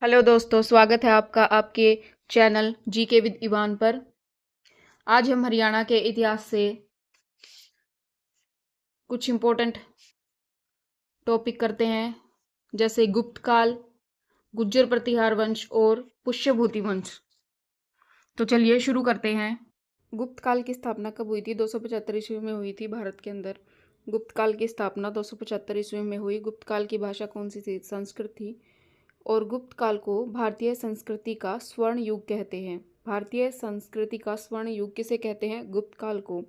Hello दोस्तों, स्वागत है आपका आपके चैनल जीके विद इवान पर। आज हम हरियाणा के इतिहास से कुछ इम्पोर्टेंट टॉपिक करते हैं, जैसे गुप्त काल, गुज्जर प्रतिहार वंश और पुष्यभूति वंश। तो चलिए शुरू करते हैं। गुप्त काल की स्थापना कब हुई थी? 275 ईस्वी में हुई थी भारत के अंदर। गुप्त काल की स्थापना 275 ईस्वी में हुई। गुप्त काल की भाषा कौन सी थी? संस्कृत थी। और गुप्त काल को भारतीय संस्कृति का स्वर्ण युग कहते हैं। भारतीय संस्कृति का स्वर्ण युग किसे कहते हैं? गुप्त काल को।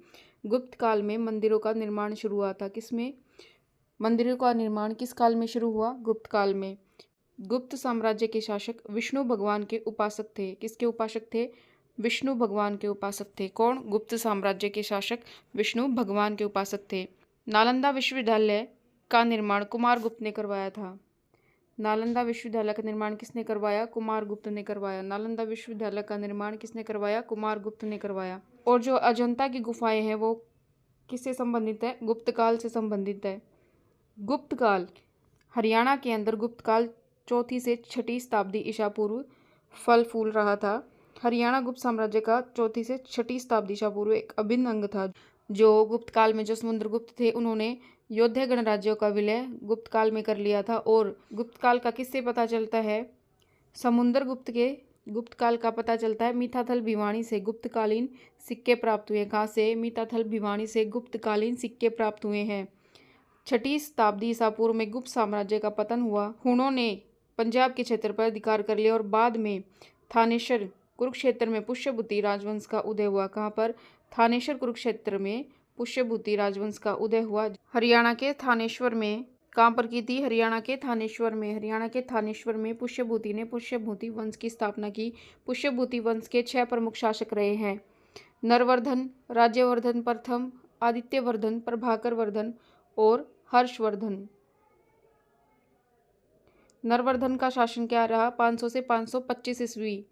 गुप्त काल में मंदिरों का निर्माण शुरू हुआ था। किसमें? मंदिरों का निर्माण किस काल में शुरू हुआ? गुप्त काल में। गुप्त साम्राज्य के शासक विष्णु भगवान के उपासक थे। किसके उपासक थे? विष्णु भगवान के उपासक थे। कौन? गुप्त साम्राज्य के शासक विष्णु भगवान के उपासक थे। नालंदा विश्वविद्यालय का निर्माण कुमारगुप्त ने करवाया था। नालंदा विश्वविद्यालय का निर्माण किसने करवाया? कुमारगुप्त ने करवाया। नालंदा विश्वविद्यालय का निर्माण किसने करवाया? कुमारगुप्त ने करवाया। और जो अजंता की गुफाएं हैं वो किससे संबंधित है? गुप्त काल से संबंधित है। गुप्त काल, हरियाणा के अंदर गुप्त काल 4वीं से 6वीं शताब्दी ईसा पूर्व फल फूल रहा था। हरियाणा गुप्त साम्राज्य का 4वीं से 6वीं शताब्दी ईसा पूर्व एक अभिन्न अंग था। जो गुप्त काल में जो समुद्रगुप्त थे उन्होंने योद्धा गणराज्यों का विलय गुप्त काल में कर लिया था। और गुप्त काल का किससे पता चलता है? समुद्रगुप्त के गुप्त काल का पता चलता है मिथाथल भिवानी से गुप्तकालीन सिक्के प्राप्त हुए। कहाँ से? मिथाथल भिवानी से गुप्तकालीन सिक्के प्राप्त हुए हैं। 6वीं शताब्दी ईसा पूर्व में गुप्त साम्राज्य का पतन हुआ। हुनों ने पंजाब के क्षेत्र पर अधिकार कर लिया और बाद में थानेश्वर कुरुक्षेत्र में पुष्यभूति राजवंश का उदय हुआ। कहाँ पर? थानेश्वर कुरुक्षेत्र में पुष्यभूति राजवंश का उदय हुआ। हरियाणा के थानेश्वर में। कहाँ पर की थी? हरियाणा के थानेश्वर में। हरियाणा के थानेश्वर में पुष्यभूति ने पुष्यभूति वंश की स्थापना की। पुष्यभूति वंश के 6 प्रमुख शासक रहे हैं: नरवर्धन, राज्यवर्धन प्रथम, आदित्यवर्धन, प्रभाकर वर्धन और हर्षवर्धन। नरवर्धन का शासन क्या रहा? 500 से 525 ईस्वी।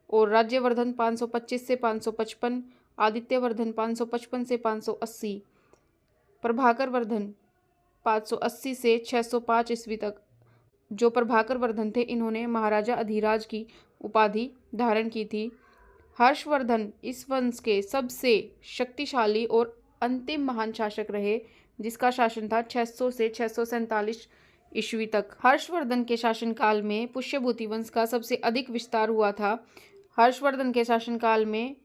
और राज्यवर्धन 525 से 555, आदित्यवर्धन 555 से 580, प्रभाकर वर्धन 580 से 605 ईस्वी तक। जो प्रभाकर वर्धन थे इन्होंने महाराजा अधिराज की उपाधि धारण की थी। हर्षवर्धन इस वंश के सबसे शक्तिशाली और अंतिम महान शासक रहे, जिसका शासन था 600 से 647 ईस्वी तक। हर्षवर्धन के शासनकाल में पुष्यभूति वंश का सबसे अधिक विस्तार हुआ था। हर्षवर्धन के शासनकाल में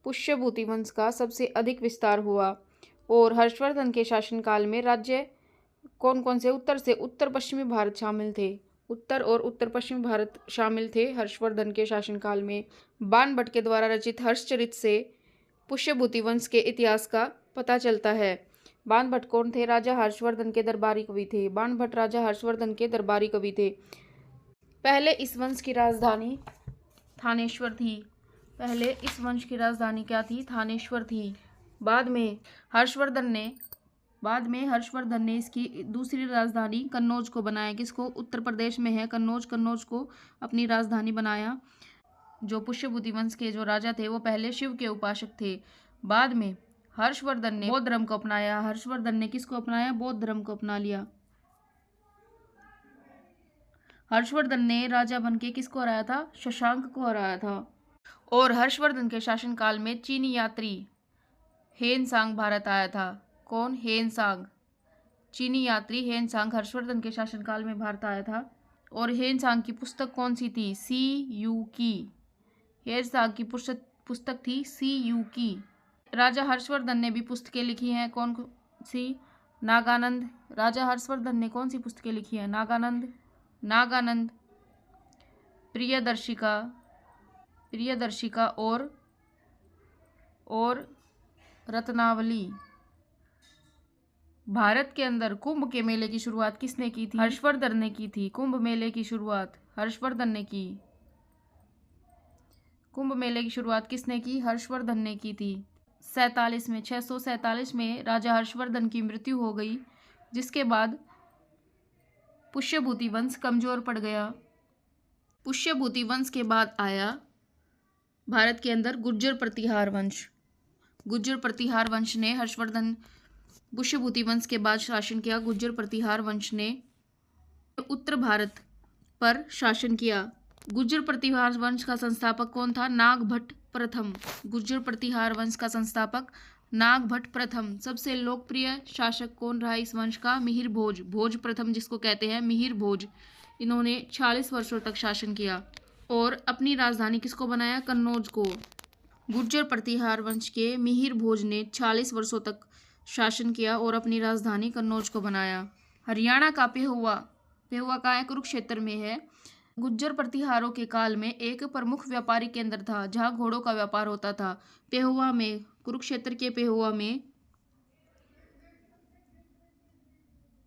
पुष्यभूति वंश का सबसे अधिक विस्तार हुआ। और हर्षवर्धन के शासनकाल में राज्य कौन कौन से? उत्तर से उत्तर पश्चिमी भारत शामिल थे। उत्तर और उत्तर पश्चिमी भारत शामिल थे हर्षवर्धन के शासनकाल में। बाणभट्ट के द्वारा रचित हर्षचरित से पुष्यभूति वंश के इतिहास का पता चलता है। बाणभट्ट कौन थे? राजा हर्षवर्धन के दरबारी कवि थे। बाणभट्ट राजा हर्षवर्धन के दरबारी कवि थे। पहले इस वंश की राजधानी थानेश्वर थी। पहले इस वंश की राजधानी क्या थी? थानेश्वर थी। बाद में हर्षवर्धन ने इसकी दूसरी राजधानी कन्नौज को बनाया। किसको? उत्तर प्रदेश में है कन्नौज। कन्नौज को अपनी राजधानी बनाया। जो पुष्यभूति वंश के जो राजा थे वो पहले शिव के उपासक थे। बाद में हर्षवर्धन ने बौद्ध धर्म को अपनाया। हर्षवर्धन ने किसको अपनाया? बौद्ध धर्म को अपना लिया। हर्षवर्धन ने राजा बनके किसको हराया था? शशांक को हराया था। और हर्षवर्धन के शासनकाल में चीनी यात्री हेनसांग भारत आया था। कौन? हेनसांग। चीनी यात्री हेनसांग हर्षवर्धन के शासनकाल में भारत आया था। और हेनसांग की पुस्तक कौन सी थी? सी यू की। हेनसांग की पुस्तक थी सी यू की। राजा हर्षवर्धन ने भी पुस्तकें लिखी हैं। कौन सी? नागानंद। राजा हर्षवर्धन ने कौन सी पुस्तकें लिखी हैं? नागानंद, प्रियदर्शिका और रत्नावली। भारत के अंदर कुंभ के मेले की शुरुआत किसने की थी? हर्षवर्धन ने की थी। कुंभ मेले की शुरुआत हर्षवर्धन ने की। कुंभ मेले की शुरुआत किसने की? हर्षवर्धन ने की थी। 647 में राजा हर्षवर्धन की मृत्यु हो गई, जिसके बाद पुष्यभूति वंश कमजोर पड़ गया। पुष्यभूति वंश के बाद आया भारत के अंदर गुज्जर प्रतिहार वंश। गुज्जर प्रतिहार वंश ने पुष्यभूति वंश के बाद शासन किया। गुज्जर प्रतिहार वंश ने उत्तर भारत पर शासन किया। गुर्जर प्रतिहार वंश का संस्थापक कौन था? नागभट्ट प्रथम। गुर्जर प्रतिहार वंश का संस्थापक नागभट्ट प्रथम। सबसे लोकप्रिय शासक कौन रहा इस वंश का? मिहिर भोज। भोज प्रथम जिसको कहते हैं, मिहिर भोज। इन्होंने 46 वर्षों तक शासन किया और अपनी राजधानी किसको बनाया? कन्नौज को। गुर्जर प्रतिहार वंश के मिहिर भोज ने 46 वर्षों तक शासन किया और अपनी राजधानी कन्नौज को बनाया। हरियाणा का पेहुआ, पेहुआ कहाँ है? कुरुक्षेत्र में है। गुर्जर प्रतिहारों के काल में एक प्रमुख व्यापारी केंद्र था जहां घोड़ों का व्यापार होता था। पेहुआ में, कुरुक्षेत्र के पेहुआ में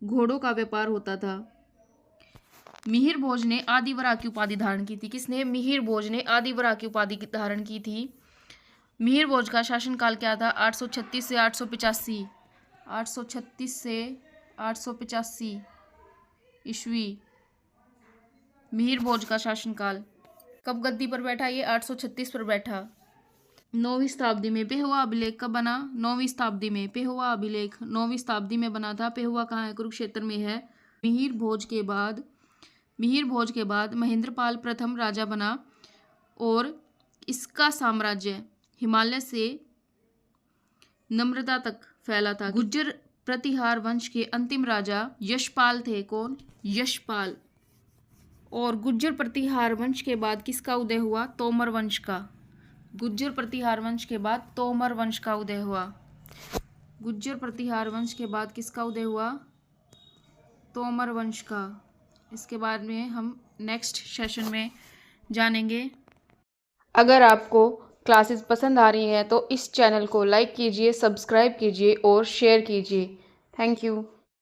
घोड़ों का व्यापार होता था। मिहिर भोज ने आदिवरा की उपाधि धारण की थी। किसने? मिहिर भोज ने आदिवरा की उपाधि धारण की थी। मिहिर भोज का शासनकाल क्या था? 836 से 885। 836 से 885 ईस्वी मिहिर भोज का शासनकाल। कब गद्दी पर बैठा? ये 836 पर बैठा। 9वीं शताब्दी में। पेहुआ अभिलेख कब बना? 9वीं शताब्दी में। पेहुआ अभिलेख 9वीं शताब्दी में बना था। पेहुआ कहाँ है? कुरुक्षेत्र में है। मिहिर भोज के बाद महेंद्रपाल प्रथम राजा बना और इसका साम्राज्य हिमालय से नम्रता तक फैला था। गुर्जर प्रतिहार वंश के अंतिम राजा यशपाल थे। कौन? यशपाल। और गुर्जर प्रतिहार वंश के बाद किसका उदय हुआ? तोमर वंश का। गुर्जर प्रतिहार वंश के बाद तोमर वंश का उदय हुआ। गुर्जर प्रतिहार वंश के बाद किसका उदय हुआ? तोमर वंश का। इसके बाद में हम नेक्स्ट सेशन में जानेंगे। अगर आपको क्लासेस पसंद आ रही हैं तो इस चैनल को लाइक कीजिए, सब्सक्राइब कीजिए और शेयर कीजिए। Thank you.